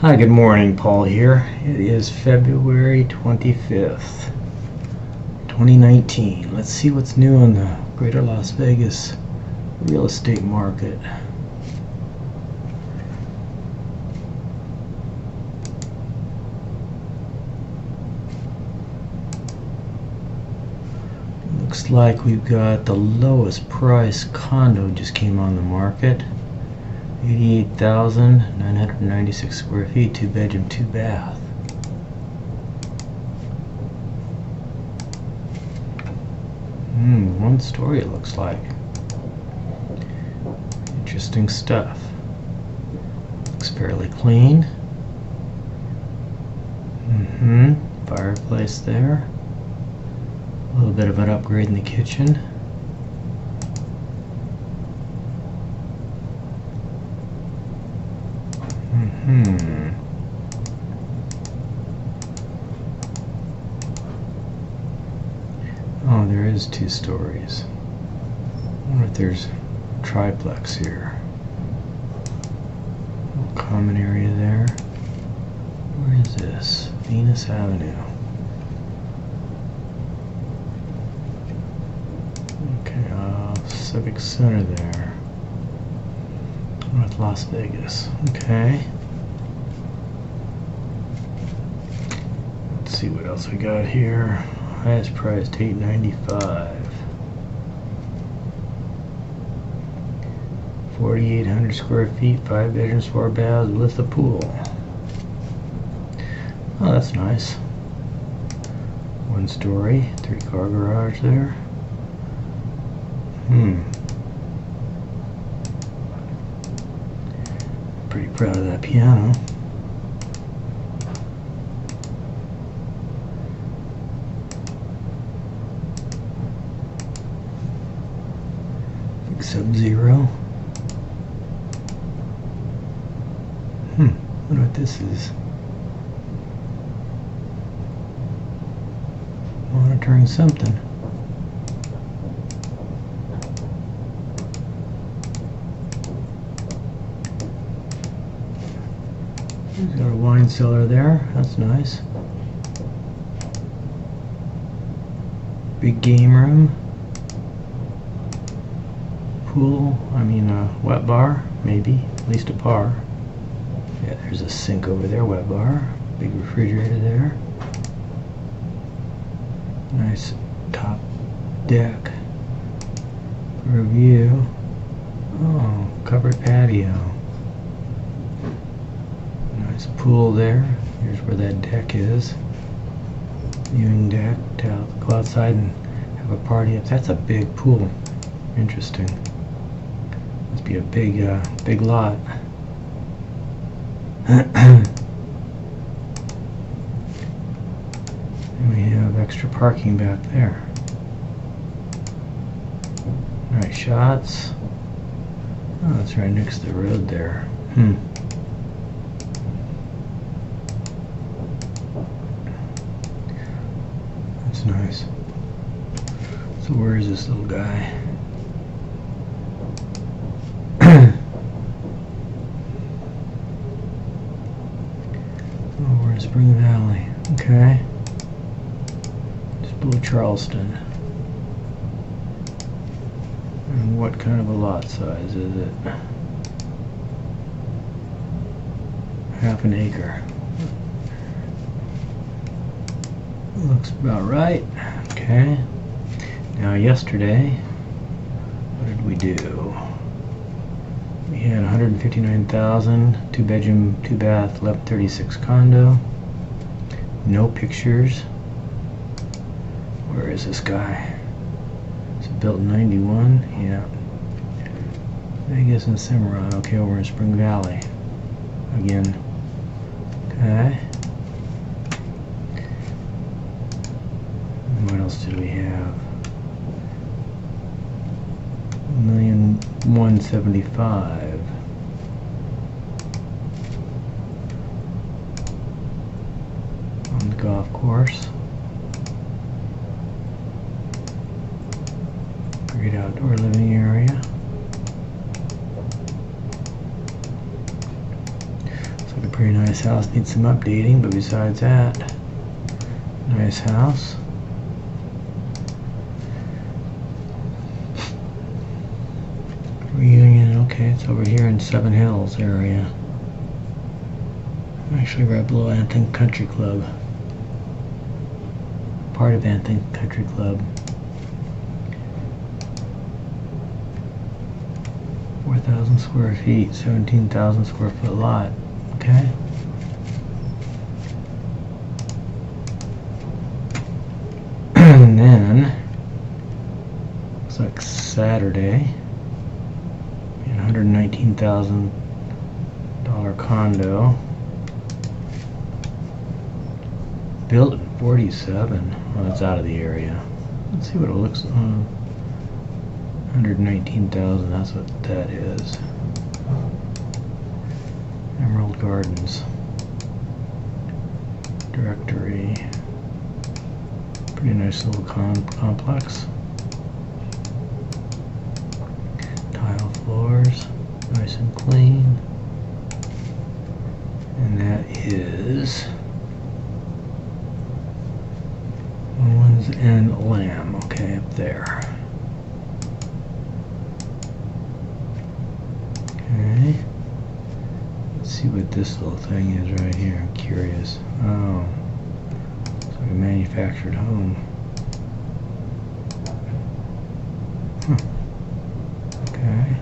Hi, good morning, Paul here. It is February 25th, 2019. Let's see what's new in the greater Las Vegas real estate market. Looks like we've got the lowest price condo just came on the market. 88,996 square feet, 2-bedroom, 2-bath. One story it looks like. Interesting stuff. Looks fairly clean. Fireplace there. A little bit of an upgrade in the kitchen. Oh, there is 2 stories. I wonder if there's a triplex here. Little common area there. Where is this? Venus Avenue. Okay, Civic Center there. North Las Vegas. Okay. Let's see what else we got here. Highest priced $895. 4,800 square feet, 5 bedrooms, 4 baths with a pool. Oh, that's nice. 1 story, 3-car garage there. Pretty proud of that piano. Sub-Zero. Wonder what this is. Monitoring something. He's got a wine cellar there. That's nice. Big game room. Pool, wet bar, maybe, at least a bar. Yeah, there's a sink over there, wet bar. Big refrigerator there. Nice top deck for a view. Oh, covered patio. Nice pool there. Here's where that deck is. Viewing deck to go outside and have a party. That's a big pool. Interesting. Must be a big lot. And we have extra parking back there. Alright, shots. Oh, it's right next to the road there. That's nice. So where is this little guy? Oh, we're in Spring Valley. Okay. Just below Charleston. And what kind of a lot size is it? Half an acre. Looks about right. Okay. Now yesterday, what did we do? We had 159,000, 2-bedroom, 2-bath, 1136 condo. No pictures. Where is this guy? Is it built in 91? Yeah. Vegas and Cimarron. Okay, over in Spring Valley. Again. Okay. And what else did we have? 1,175,000. On the golf course. Great outdoor living area. Pretty nice house, needs some updating, but besides that, nice house. Reunion, okay, it's over here in Seven Hills area. Actually right below Anthony Country Club. Part of Anthony Country Club. 4,000 square feet, 17,000 square foot lot. Okay. And then, looks like Saturday, $119,000 condo. Built in 47. Well, it's out of the area. Let's see what it looks like. 119,000. That's what that is. Emerald Gardens. Directory. Pretty nice little complex. Tile floors. Nice and clean. And that is Owens and Lamb. Okay, up there. Okay. Let's see what this little thing is right here. I'm curious. Oh. It's like a manufactured home. Huh. Okay.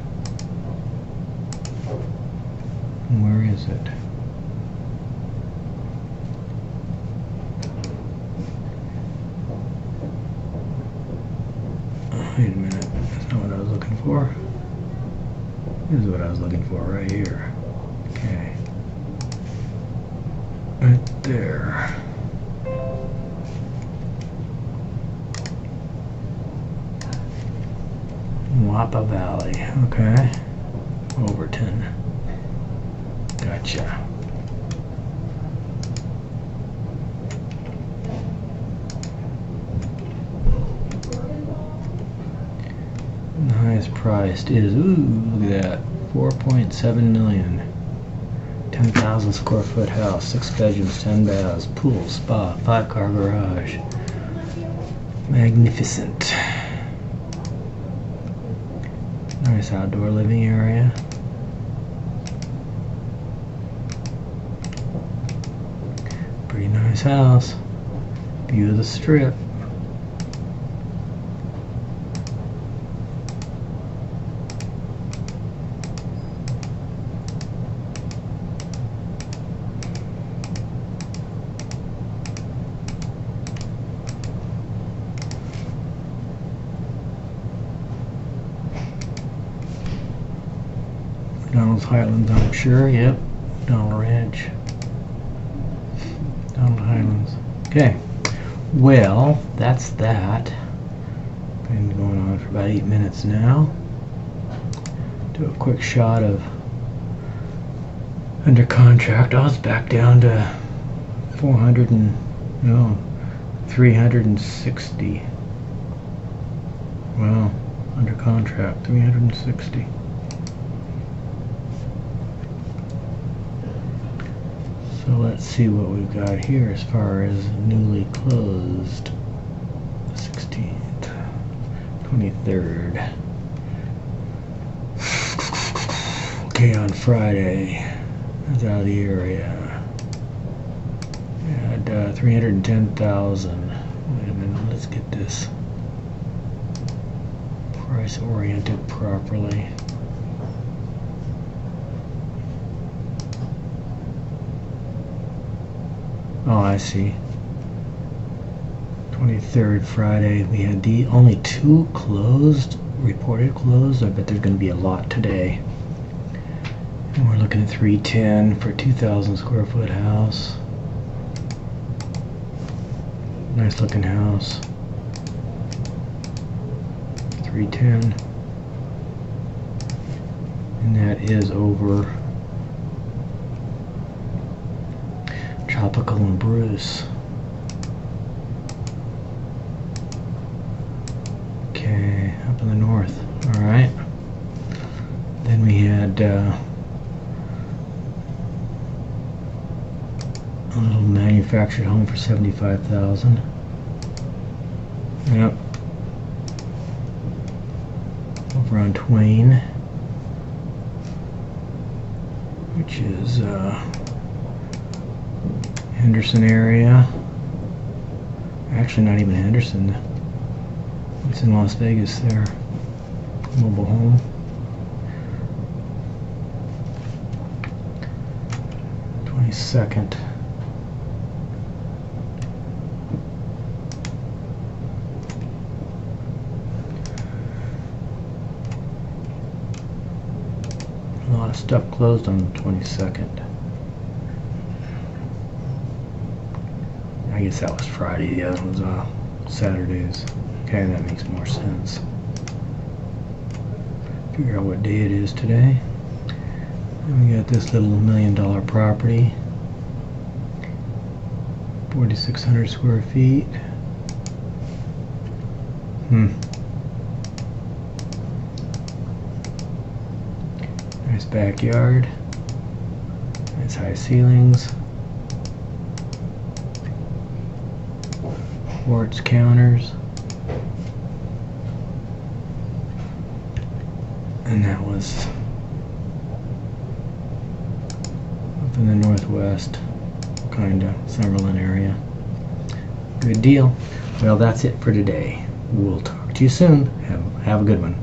And where is it? Oh, wait a minute. That's not what I was looking for. This is what I was looking for right here. Okay. Right there. Wappa Valley. Okay. Overton. Gotcha. The highest priced is, ooh, look at that, 4.7 million. 10,000 square foot house, 6 bedrooms, 10 baths, pool, spa, 5-car garage. Magnificent. Nice outdoor living area. Pretty nice house. View of the strip. Donald's Highlands, I'm sure. Yep. Donald Ranch. Donald Highlands. Okay. Well, that's that. Been going on for about 8 minutes now. Do a quick shot of under contract. I was back down to 360. Well, under contract, 360. So let's see what we've got here as far as newly closed. 16th, 23rd. Okay, on Friday, that's out of the area. We had 310,000. Wait a minute, let's get this price oriented properly. Oh, I see. 23rd Friday, we had only 2 closed, reported closed. I bet there's going to be a lot today. And we're looking at 310 for 2,000 square foot house. Nice looking house. 310. And that is over Tropical and Bruce. Okay, up in the north. All right. Then we had A little manufactured home for $75,000. Yep. Over on Twain, which is Henderson area. Actually, not even Henderson. It's in Las Vegas there. Mobile home. Second. A lot of stuff closed on the 22nd. I guess that was Friday, the other was Saturdays. Okay, that makes more sense. Figure out what day it is today. And we got this little $1 million property. 4,600 square feet. Nice backyard. Nice high ceilings. Quartz counters. And that was up in the northwest, kinda Summerlin area. Good deal. Well, that's it for today. We'll talk to you soon. Have a good one.